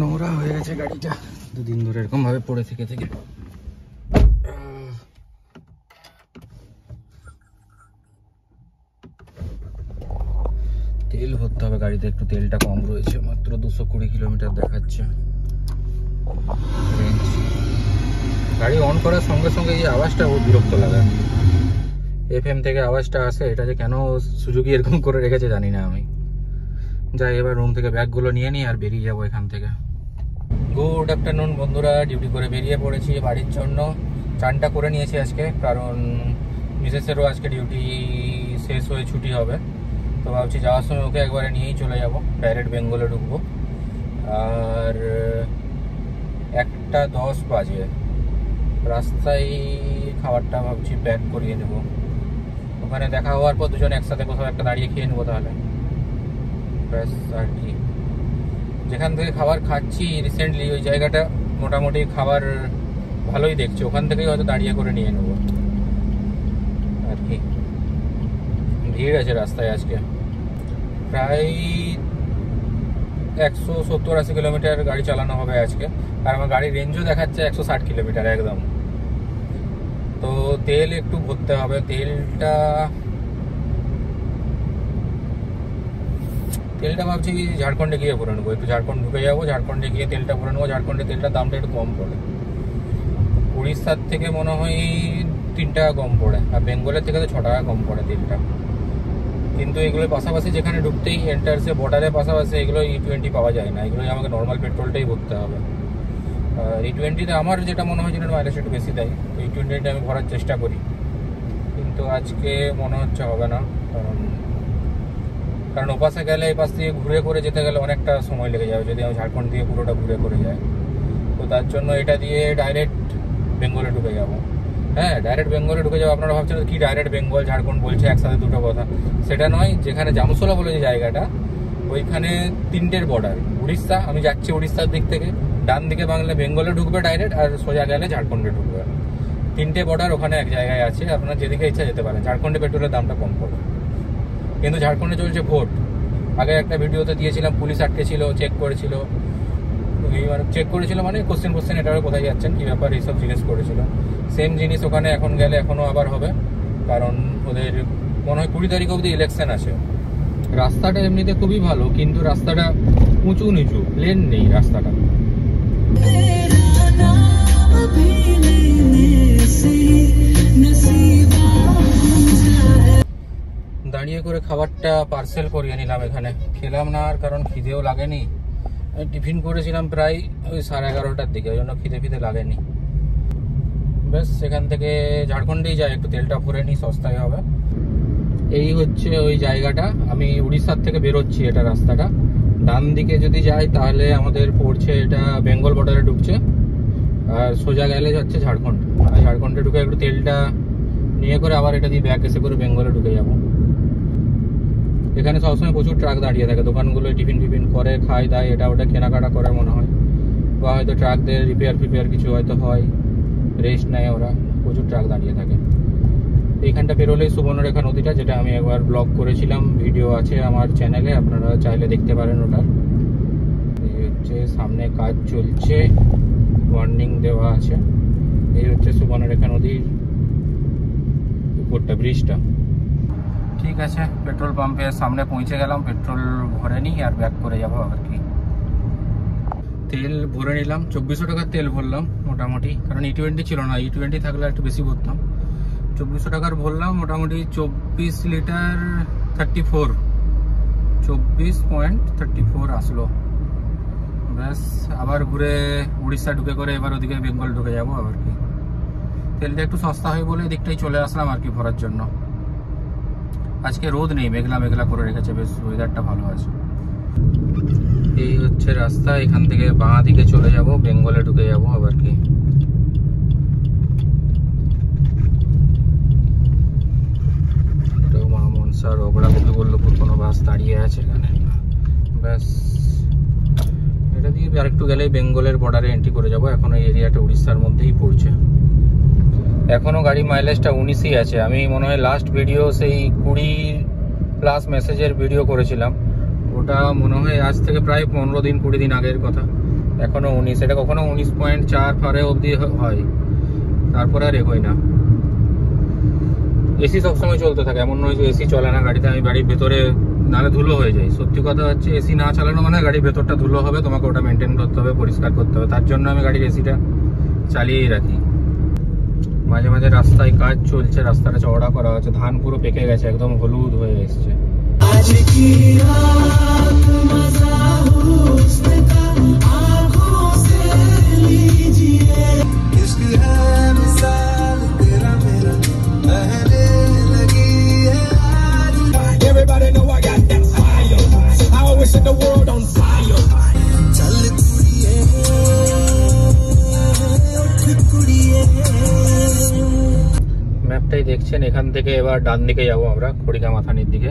নোংরা হয়ে গেছে গাড়িটা দুদিন ধরে এরকম ভাবে পড়ে থেকে থেকে। তেল ভরতে হবে গাড়িতে, একটু তেলটা কম রয়েছে, মাত্র 220 কিলোমিটার দেখাচ্ছে। গাড়ি অন করার সঙ্গে সঙ্গে এই আওয়াজটা বহুত বিরক্ত লাগে, এফএম থেকে আওয়াজটা আসে, এটা যে কেন সুজুকি এরকম করে রেখেছে জানি না আমি। যাই এবার রুম থেকে ব্যাগগুলো নিয়ে নিই আর বেরিয়ে যাবো এখান থেকে। গুড আফটারনুন বন্ধুরা, ডিউটি করে বেরিয়ে পড়েছি বাড়ির জন্য। চানটা করে নিয়েছি আজকে, কারণ মিসেসেরও আজকে ডিউটি শেষ হয়ে ছুটি হবে, তো ভাবছি যাওয়ার সময় ওকে একবারে নিয়েই চলে যাব, ডাইরেক্ট বেঙ্গলে ঢুকবো। আর 1:10 বাজে, রাস্তায় খাবারটা ভাবছি প্যাক করিয়ে নেব, ওখানে দেখা হওয়ার পর দুজন একসাথে কোথাও একটা দাঁড়িয়ে খেয়ে নেবো তাহলে ব্যাস। আর কি যেখান থেকে খাবার খাচ্ছি রিসেন্টলি ওই জায়গাটা মোটামুটি খাবার ভালোই দেখছি, ওখান থেকেই হয়তো দাঁড়িয়ে করে নিয়ে নেবো আর কি। ভিড় আছে রাস্তায় আজকে, প্রায় 170-80 কিলোমিটার গাড়ি চালানো হবে আজকে, আর আমার গাড়ির রেঞ্জও দেখাচ্ছে 160 কিলোমিটার একদম। তো তেল একটু ভরতে হবে, তেলটা ভাবছি ঝাড়খণ্ডে গিয়ে ভরে নেবো, একটু ঝাড়খণ্ড ঢুকে যাবো, ঝাড়খণ্ডে গিয়ে তেলটা ভরে নেবো। ঝাড়খণ্ডে তেলটার দামটা একটু কম পড়ে, উড়িষ্যার থেকে মনে হয় 3 টাকা কম পড়ে, আর বেঙ্গলের থেকে তো 6 টাকা কম পড়ে তেলটা। কিন্তু এগুলোর পাশাপাশি যেখানে ঢুকতেই এন্টারসে বর্ডারের পাশাপাশি এগুলো E20 পাওয়া যায় না, এগুলোই আমাকে নর্মাল পেট্রোলটাই ভরতে হবে। আর E20তে আমার যেটা মনে হয় যেটা মাইলেজ একটু বেশি দেয়, তো E20টা আমি ভরার চেষ্টা করি, কিন্তু আজকে মনে হচ্ছে হবে না, কারণ ওপাশে গেলে এই পাশ দিয়ে ঘুরে করে যেতে গেলে অনেকটা সময় লেগে যাবে যদি আমি ঝাড়খণ্ড দিয়ে পুরোটা ঘুরে করে যাই। তো তার জন্য এটা দিয়ে ডাইরেক্ট বেঙ্গলে ঢুকে যাবো। হ্যাঁ, ডাইরেক্ট বেঙ্গলে ঢুকে যাবো। আপনারা ভাবছেন কি ডাইরেক্ট বেঙ্গল ঝাড়খণ্ড বলছে একসাথে দুটো কথা, সেটা নয়। যেখানে জামসোলা বলে যে জায়গাটা, ওইখানে 3টের বর্ডার। উড়িষ্যা, আমি যাচ্ছি উড়িষ্যার দিক থেকে, ডান দিকে বাংলা বেঙ্গলে ঢুকবে ডাইরেক্ট, আর সোজা গেলে ঝাড়খণ্ডে ঢুকবে। 3টে বর্ডার ওখানে এক জায়গায় আছে, আপনারা যেদিকে ইচ্ছা যেতে পারেন। ঝাড়খণ্ডে পেট্রোলের দামটা কম পড়ে, কিন্তু ঝাড়খণ্ডে চলছে ভোট। আগে একটা ভিডিওতে দিয়েছিলাম, পুলিশ আটকে ছিল, চেক করেছিল, চেক করেছিল মানে কোশ্চেন এটা কোথায় যাচ্ছেন কি ব্যাপার এইসব জিজ্ঞেস করেছিল। সেম জিনিস ওখানে এখন গেলে এখনো আবার হবে, কারণ ওদের মনে হয় 20 তারিখ অবধি ইলেকশন আছে। রাস্তাটা এমনিতে খুবই ভালো, কিন্তু রাস্তাটা উঁচু নিচু, প্লেন নেই রাস্তাটা। দাঁড়িয়ে করে খাবারটা পার্সেল করিয়ে নিলাম, এখানে খেলাম না আর, কারণ খিদেও লাগেনি। টিফিন করেছিলাম প্রায় ওই 11:30টার দিকে, ওই জন্য খিদে লাগেনি। বেশ, সেখান থেকে ঝাড়খণ্ডেই যাই, একটু তেলটা ভরে নিই, সস্তায় হবে। এই হচ্ছে ওই জায়গাটা, আমি উড়িষ্যার থেকে বেরোচ্ছি, এটা রাস্তাটা। ডান দিকে যদি যাই তাহলে আমাদের পড়ছে এটা বেঙ্গল বর্ডারে ঢুকছে, আর সোজা গেলে যাচ্ছে ঝাড়খণ্ড। আর ঝাড়খণ্ডে ঢুকে একটু তেলটা নিয়ে করে আবার এটা দিয়ে ব্যাক এসে করে বেঙ্গলে ঢুকে যাবো। এখানে সবসময় প্রচুর ট্রাক দাঁড়িয়ে থাকে, দোকানগুলো টিফিন করে খায় দায়, এটা ওটা কেনাকাটা করে মনে হয়, বা হয়তো ট্রাকদের রিপেয়ার কিছু হয়তো হয়, রেস্ট নেয় ওরা, প্রচুর ট্রাক দাঁড়িয়ে থাকে। এইখানটা পেরোলেই সুবর্ণরেখা নদীটা, যেটা আমি একবার ব্লগ করেছিলাম, ভিডিও আছে আমার চ্যানেলে, আপনারা চাইলে দেখতে পারেন ওটা। এই হচ্ছে সামনে কাজ চলছে, ওয়ার্নিং দেওয়া আছে। এই হচ্ছে সুবর্ণরেখা নদীর উপরটা, ব্রিজটা। ঠিক আছে, পেট্রোল পাম্পের সামনে পৌঁছে গেলাম, পেট্রোল ভরে নিই আর ব্যাক করে যাবো আর কি। তেল ভরে নিলাম, 2400 টাকার তেল ভরলাম মোটামুটি, কারণ E20 ছিল না, E20 থাকলে একটু বেশি ভরতাম। 2400 টাকার ভরলাম, মোটামুটি 24 লিটার 24.34 আসলো। ব্যাস, আবার ঘুরে উড়িষ্যা ঢুকে করে এবার ওদিকে বেঙ্গল ঢুকে যাবো আর কি। তেলটা একটু সস্তা হয় বলে এদিকটাই চলে আসলাম আর কি ভরার জন্য। আজকে রোদ নেই, মেঘলা করে রেখেছে, বেশ ওয়েদারটা ভালো আছে। এই হচ্ছে রাস্তা, এখান থেকে বাঁ দিকে চলে যাব, বেঙ্গলে ঢুকে যাব আবার কি। মা মনসা রগড়া গোপীবল্লভপুর কোনো বাস দাঁড়িয়ে আছে এখানে। ব্যাস, এটা দিয়ে আরেকটু গেলেই বেঙ্গলের বর্ডারে এন্ট্রি করে যাব। এখন এই এরিয়াটা উড়িষ্যার মধ্যেই পড়ছে। এখনো গাড়ি মাইলেজটা 19ই আছে। আমি মনে হয় লাস্ট ভিডিও সেই 20+ মেসেজের ভিডিও করেছিলাম, ওটা মনে হয় আজ থেকে প্রায় 15 দিন 20 দিন আগের কথা। এখনো 19, এটা কখনো 19.4 ফারে অবধি হয়, তারপরে আর এগোয় না। এসি সবসময় চলতে থাকে, এমন নয় যে এসি চলে না গাড়িতে। আমি গাড়ির ভেতরে নাহলে ধুলো হয়ে যায়। সত্যি কথা হচ্ছে এসি না চালানো মানে গাড়ির ভেতরটা ধুলো হবে, তোমাকে ওটা মেনটেন করতে হবে, পরিষ্কার করতে হবে। তার জন্য আমি গাড়ির এসিটা চালিয়েই রাখি। মাঝে মাঝে রাস্তায় কাজ চলছে, রাস্তাটা চওড়া করা হচ্ছে, ধান পুরো পেকে গেছে, একদম হলুদ হয়ে এসছে। ম্যাপটাই দেখছেন, এখান থেকে এবার ডান দিকে যাবো আমরা খড়িকা মাথানির দিকে।